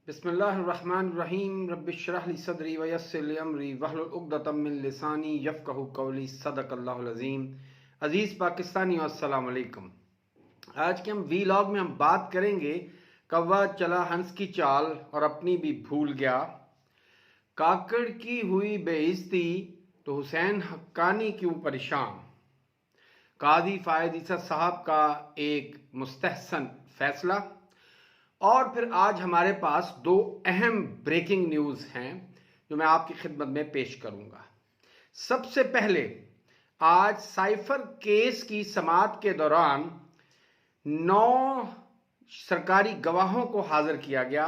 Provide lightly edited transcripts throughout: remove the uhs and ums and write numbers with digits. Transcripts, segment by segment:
बिस्मिल्लाहिर्रहमानिर्रहीम रब्बिश्रह ली सदरी वयस्सिर ली अमरी वहलुल उक़दतम मिन लिसानी यफ़क़हू क़ौली सदक़ल्लाहुल अज़ीम। अज़ीज़ पाकिस्तानी अस्सलाम वालेकुम। आज के वीलॉग में हम बात करेंगे कौवा चला हंस की चाल और अपनी भी भूल गया, काकड़ की हुई बेइज्जती तो हुसैन हक्कानी क्यों परेशान, काज़ी फ़ायद ईसा साहब का एक मुस्तहसन फैसला, और फिर आज हमारे पास दो अहम ब्रेकिंग न्यूज़ हैं जो मैं आपकी खिदमत में पेश करूंगा। सबसे पहले, आज साइफर केस की समाअत के दौरान 9 सरकारी गवाहों को हाजिर किया गया,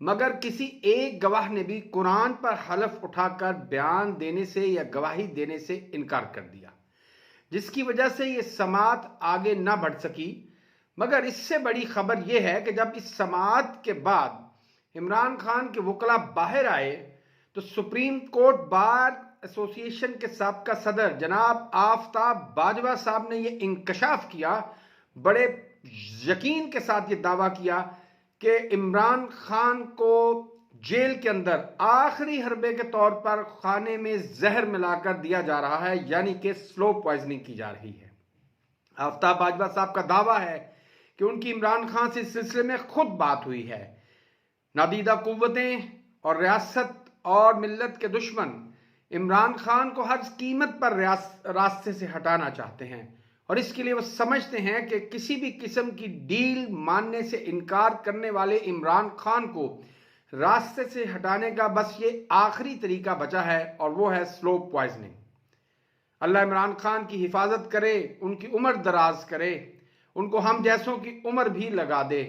मगर किसी एक गवाह ने भी कुरान पर हलफ उठाकर बयान देने से या गवाही देने से इनकार कर दिया, जिसकी वजह से ये समाअत आगे ना बढ़ सकी। मगर इससे बड़ी खबर यह है कि जब इस समाअत के बाद इमरान खान के वकला बाहर आए तो सुप्रीम कोर्ट बार एसोसिएशन के साबका सदर जनाब आफ्ताब बाजवा साहब ने यह इंकशाफ किया, बड़े यकीन के साथ ये दावा किया कि इमरान खान को जेल के अंदर आखिरी हरबे के तौर पर खाने में जहर मिलाकर दिया जा रहा है, यानी कि स्लो पॉइजनिंग की जा रही है। आफ्ताब बाजवा साहब का दावा है कि उनकी इमरान खान से इस सिलसिले में खुद बात हुई है। नादीदा कुव्वतें और रियासत और मिल्लत के दुश्मन इमरान खान को हर कीमत पर रास्ते से हटाना चाहते हैं और इसके लिए वो समझते हैं कि किसी भी किस्म की डील मानने से इनकार करने वाले इमरान खान को रास्ते से हटाने का बस ये आखिरी तरीका बचा है और वो है स्लो पॉइजनिंग। अल्लाह इमरान खान की हिफाजत करे, उनकी उम्र दराज करे, उनको हम जैसों की उम्र भी लगा दे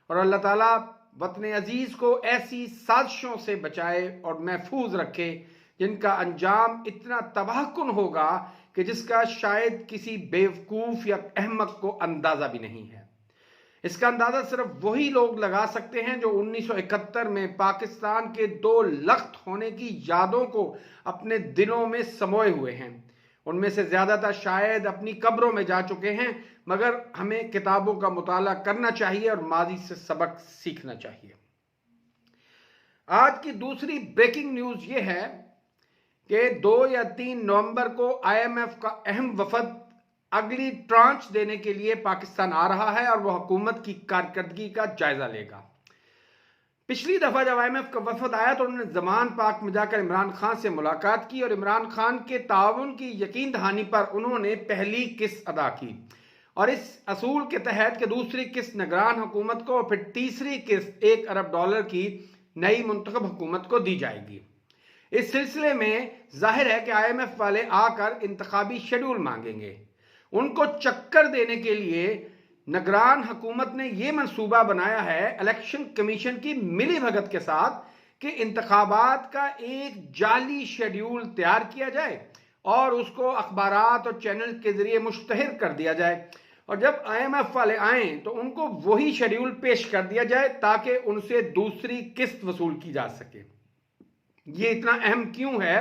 और अल्लाह ताला वतन अजीज़ को ऐसी साजिशों से बचाए और महफूज रखे जिनका अंजाम इतना तबाहकुन होगा कि जिसका शायद किसी बेवकूफ़ या अहमक को अंदाज़ा भी नहीं है। इसका अंदाज़ा सिर्फ वही लोग लगा सकते हैं जो 1971 में पाकिस्तान के 2 लख्त होने की यादों को अपने दिलों में समोए हुए हैं। उनमें से ज़्यादातर शायद अपनी कब्रों में जा चुके हैं, मगर हमें किताबों का मुताला करना चाहिए और माजी से सबक सीखना चाहिए। आज की दूसरी ब्रेकिंग न्यूज़ ये है कि 2 या 3 नवंबर को IMF का अहम वफद अगली ट्रांच देने के लिए पाकिस्तान आ रहा है और वह हुकूमत की कारकर्दगी का जायजा लेगा। पिछली दफा जब IMF का वफद आया तो उन्होंने जमान पाक में जाकर इमरान खान से मुलाकात की और इमरान खान के ताउन की यकीन दहानी पर उन्होंने पहली किस्त अदा की और इस असूल के तहत कि दूसरी किस्त निगरान हुकूमत को और फिर तीसरी किस्त $1 अरब की नई मुंतखब हुकूमत को दी जाएगी। इस सिलसिले में जाहिर है कि IMF वाले आकर इंतखाबी शेड्यूल मांगेंगे। उनको चक्कर देने के लिए निगरान हुकूमत ने यह मंसूबा बनाया है इलेक्शन कमीशन की मिली भगत के साथ कि इंतखाबात का एक जाली शेड्यूल तैयार किया जाए और उसको अखबारात और चैनल के जरिए मुश्तहर कर दिया जाए और जब IMF वाले आए तो उनको वही शेड्यूल पेश कर दिया जाए ताकि उनसे दूसरी किस्त वसूल की जा सके। ये इतना अहम क्यों है?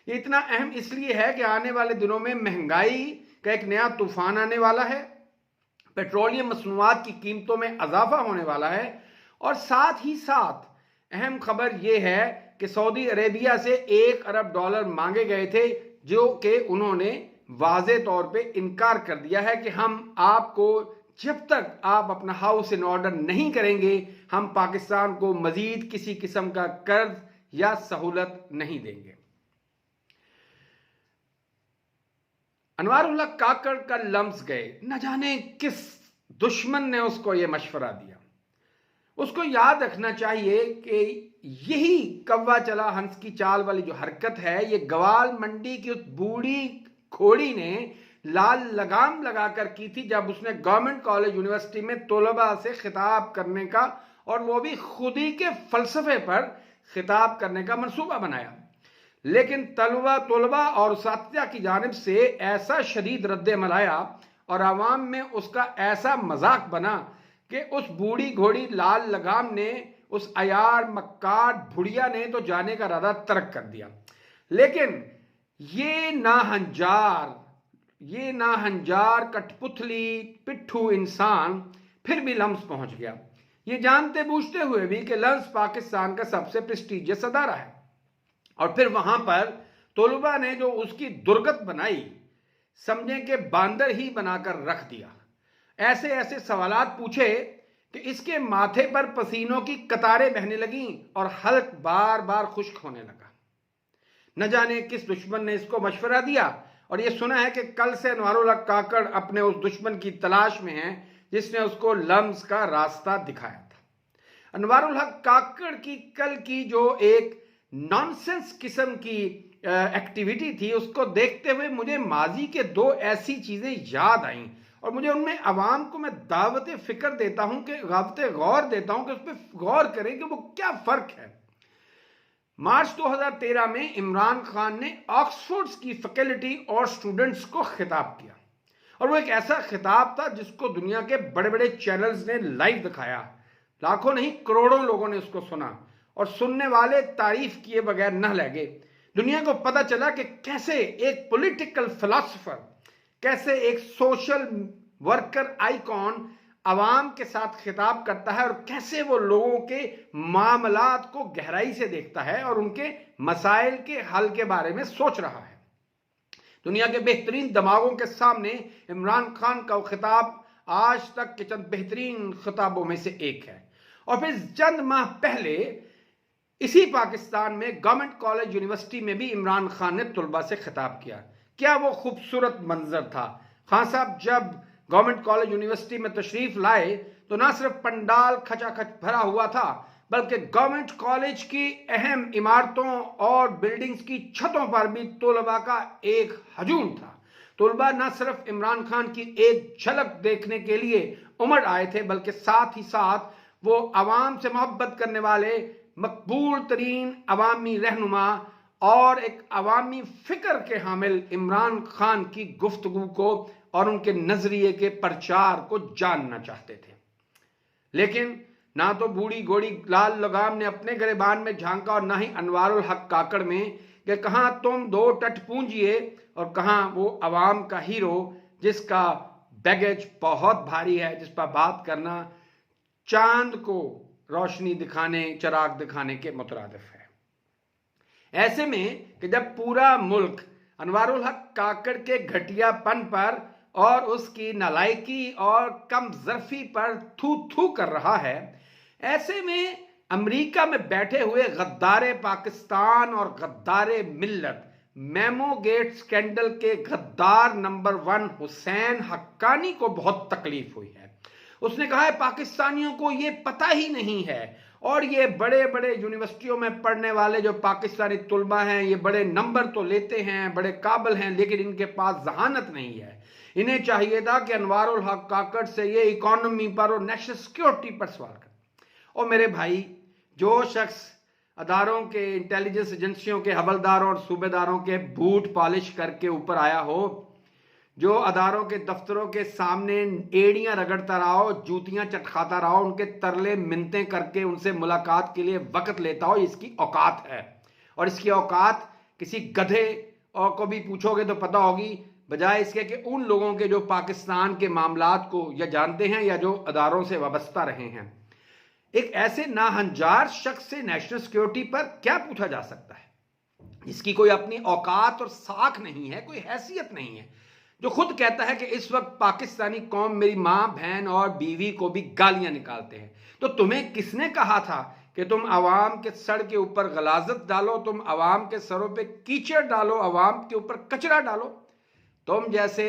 ये इतना अहम इसलिए है कि आने वाले दिनों में महंगाई का एक नया तूफान आने वाला है, पेट्रोलियम मसनूआत की कीमतों में इजाफा होने वाला है और साथ ही साथ अहम खबर यह है कि सऊदी अरेबिया से $1 अरब मांगे गए थे, जो कि उन्होंने वाज़े तौर पे इनकार कर दिया है कि हम आपको जब तक आप अपना हाउस इन ऑर्डर नहीं करेंगे हम पाकिस्तान को मजीद किसी किस्म का कर्ज या सहूलत नहीं देंगे। अनवारुल्लाह काकड़ का लम्स गए, न जाने किस दुश्मन ने उसको यह मशवरा दिया। उसको याद रखना चाहिए कि यही कौवा चला हंस की चाल वाली जो हरकत है, ये गवाल मंडी की उस बूढ़ी खोड़ी ने लाल लगाम लगाकर की थी जब उसने गवर्नमेंट कॉलेज यूनिवर्सिटी में तलबा से खिताब करने का और वो भी खुदी के फलसफे पर खिताब करने का मंसूबा बनाया। लेकिन तलबा और साथिया की जानिब से ऐसा शदीद रद्द-ए-अमल आया और आवाम में उसका ऐसा मजाक बना कि उस बूढ़ी घोड़ी लाल लगाम ने, उस अयार मक्कार भुड़िया ने तो जाने का इरादा तर्क कर दिया। लेकिन ये नाहंजार कठपुतली पिट्ठू इंसान फिर भी लम्स पहुंच गया। ये जानते बूझते हुए भी कि लंस पाकिस्तान का सबसे प्रेस्टीजियस अदारा है। और फिर वहां पर तलबा ने जो उसकी दुर्गत बनाई, समझें कि बांदर ही बनाकर रख दिया। ऐसे ऐसे सवालात पूछे कि इसके माथे पर पसीनों की कतारें बहने लगीं और हल्क बार बार खुश्क होने लगा। न जाने किस दुश्मन ने इसको मशवरा दिया, और यह सुना है कि कल से अनवारुल हक काकड़ अपने उस दुश्मन की तलाश में है जिसने उसको लम्स का रास्ता दिखाया था। अनवारुल हक काकड़ की कल की जो एक नॉनसेंस किस्म की एक्टिविटी थी, उसको देखते हुए मुझे माजी के दो ऐसी चीजें याद आईं, और मुझे उनमें अवाम को मैं दावत फिक्र देता हूं कि गौर देता हूं कि उस पर गौर करें कि वो क्या फर्क है। मार्च 2013 में इमरान खान ने ऑक्सफोर्ड की फैकल्टी और स्टूडेंट्स को खिताब किया, और वो एक ऐसा खिताब था जिसको दुनिया के बड़े बड़े चैनल्स ने लाइव दिखाया। लाखों नहीं करोड़ों लोगों ने उसको सुना, और सुनने वाले तारीफ किए बगैर न रह गए। दुनिया को पता चला कि कैसे एक पॉलिटिकल फिलॉसफर, कैसे एक सोशल वर्कर आइकॉन अवाम के साथ खिताब करता है, और कैसे वो लोगों के मामलात को गहराई से देखता है और उनके मसाइल के हल के बारे में सोच रहा है। दुनिया के बेहतरीन दिमागों के सामने इमरान खान का खिताब आज तक के चंद बेहतरीन खिताबों में से एक है। और फिर चंद माह पहले इसी पाकिस्तान में गवर्नमेंट कॉलेज यूनिवर्सिटी में भी इमरान खान ने तलबा से खिताब किया। क्या वो खूबसूरत मंजर था। खान साहब जब गवर्नमेंट कॉलेज यूनिवर्सिटी में तशरीफ लाए तो ना सिर्फ पंडाल खचाखच भरा हुआ था, बल्कि गवर्नमेंट कॉलेज की अहम इमारतों और बिल्डिंग्स की छतों पर भी तलबा का एक हजूम था। तलबा न सिर्फ इमरान खान की एक झलक देखने के लिए उमड़ आए थे, बल्कि साथ ही साथ वो अवाम से मोहब्बत करने वाले मकबूल तरीन अवामी रहनुमा और एक अवामी फिक्र के हामिल इमरान खान की गुफ्तगू को और उनके नजरिए के प्रचार को जानना चाहते थे। लेकिन ना तो बूढ़ी घोड़ी लाल लगाम ने अपने गिरबान में झांका, और ना ही अनवारुल हक काकड़ में कि कहां तुम दो टट पूंजिए और कहां वो अवाम का हीरो जिसका बैगेज बहुत भारी है, जिस पर बात करना चांद को रोशनी दिखाने, चिराग दिखाने के मुतरादिफ है। ऐसे में कि जब पूरा मुल्क अनवारुल हक काकड़ के घटियापन पर और उसकी नालायकी और कम ज़र्फी पर थू थू कर रहा है, ऐसे में अमेरिका में बैठे हुए गद्दारे पाकिस्तान और गद्दारे मिल्लत मेमो गेट स्कैंडल के गद्दार नंबर 1 हुसैन हक्कानी को बहुत तकलीफ हुई है। उसने कहा है पाकिस्तानियों को ये पता ही नहीं है, और ये बड़े बड़े यूनिवर्सिटियों में पढ़ने वाले जो पाकिस्तानी तुलबा हैं, ये बड़े नंबर तो लेते हैं, बड़े काबिल हैं, लेकिन इनके पास जहानत नहीं है। इन्हें चाहिए था कि अनवारुल हक काकड़ से ये इकोनॉमी पर और नेशनल सिक्योरिटी पर सवाल करें। और मेरे भाई, जो शख्स अदारों के, इंटेलिजेंस एजेंसियों के हवलदारों और सूबेदारों के बूट पॉलिश करके ऊपर आया हो, जो अदारों के दफ्तरों के सामने एड़ियां रगड़ता रहा हो, जूतियां चटखाता रहा हो, उनके तरले मिन्नतें करके उनसे मुलाकात के लिए वक्त लेता हो, इसकी औकात है। और इसकी औकात किसी गधे और को भी पूछोगे तो पता होगी, बजाय इसके कि उन लोगों के जो पाकिस्तान के मामलात को या जानते हैं या जो अदारों से वाबस्ता रहे हैं। एक ऐसे नाहंजार शख्स से नेशनल सिक्योरिटी पर क्या पूछा जा सकता है, जिसकी कोई अपनी औकात और साख नहीं है, कोई हैसियत नहीं है, जो खुद कहता है कि इस वक्त पाकिस्तानी कौम मेरी मां, बहन और बीवी को भी गालियां निकालते हैं। तो तुम्हें किसने कहा था कि तुम आवाम के सर के ऊपर गलाजत डालो, तुम आवाम के सरों पे कीचड़ डालो, आवाम के ऊपर कचरा डालो? तुम जैसे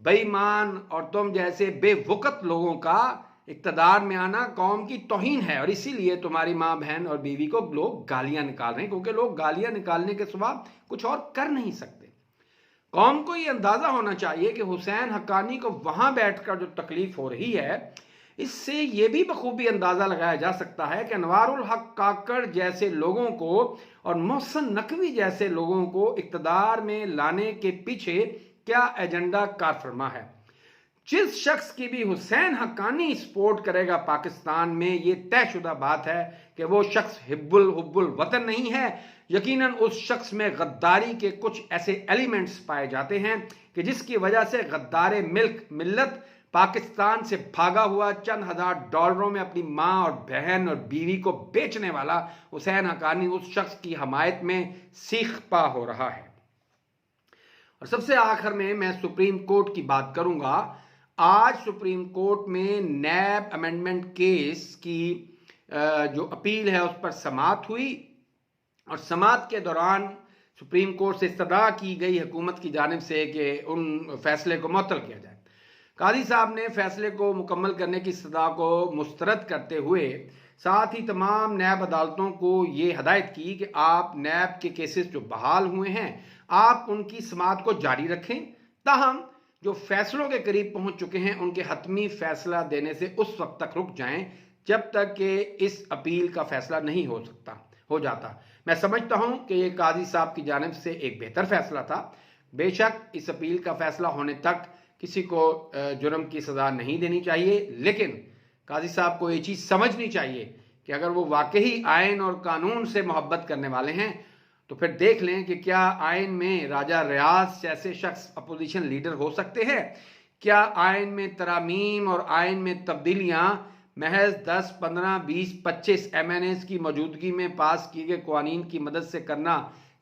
बेईमान और तुम जैसे बेवकत लोगों का इक्तदार में आना कौम की तौहीन है, और इसीलिए तुम्हारी मां, बहन और बीवी को लोग गालियां निकाल रहे हैं, क्योंकि लोग गालियां निकालने के सिवा कुछ और कर नहीं सकते। कौम को ये अंदाजा होना चाहिए कि हुसैन हक्कानी को वहां बैठकर जो तकलीफ हो रही है, इससे ये भी बखूबी अंदाजा लगाया जा सकता है कि अनवारुल हक काकड़ जैसे लोगों को और मोहसिन नकवी जैसे लोगों को इक्तदार में लाने के पीछे क्या एजेंडा कारफरमा है। जिस शख्स की भी हुसैन हक्कानी सपोर्ट करेगा पाकिस्तान में, ये तयशुदा बात है कि वो शख्स हुब्बुल वतन नहीं है। यकीनन उस शख्स में गद्दारी के कुछ ऐसे एलिमेंट्स पाए जाते हैं कि जिसकी वजह से गद्दारे मिल्लत पाकिस्तान से भागा हुआ चंद हजार डॉलरों में अपनी मां और बहन और बीवी को बेचने वाला हुसैन हक्कानी उस शख्स की हमायत में सीख पा हो रहा है। और सबसे आखिर में मैं सुप्रीम कोर्ट की बात करूंगा। आज सुप्रीम कोर्ट में नैब अमेंडमेंट केस की जो अपील है उस पर समाअत हुई और समाअत के दौरान सुप्रीम कोर्ट से इस्तदा की गई हुकूमत की जानिब से कि उन फैसले को मुअत्तल किया जाए। काजी साहब ने फैसले को मुकम्मल करने की इस्तदा को मुस्तरद करते हुए साथ ही तमाम नैब अदालतों को ये हदायत की कि आप नैब के केसेस जो बहाल हुए हैं आप उनकी समाअत को जारी रखें, ताहम जो फैसलों के करीब पहुंच चुके हैं उनके हतमी फैसला देने से उस वक्त तक रुक जाएं जब तक कि इस अपील का फैसला नहीं हो जाता। मैं समझता हूं कि ये काजी साहब की जानिब से एक बेहतर फैसला था। बेशक इस अपील का फैसला होने तक किसी को जुर्म की सज़ा नहीं देनी चाहिए, लेकिन काजी साहब को ये चीज़ समझनी चाहिए कि अगर वो वाकई आइन और कानून से मोहब्बत करने वाले हैं तो फिर देख लें कि क्या आइन में राजा रियाज जैसे शख्स अपोजिशन लीडर हो सकते हैं? क्या आइन में तरामीम और आइन में तब्दीलियाँ महज 10, 15, 20, 25 MNAs की मौजूदगी में पास किए गए कवानीन की मदद से करना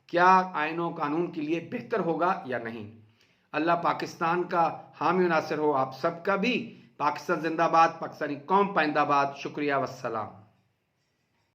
क्या आइन और कानून के लिए बेहतर होगा या नहीं? अल्लाह पाकिस्तान का हामी नासिर हो आप सबका भी। पाकिस्तान जिंदाबाद, पाकिस्तानी कौम पाइंदाबाद। शुक्रिया, वस्सलाम।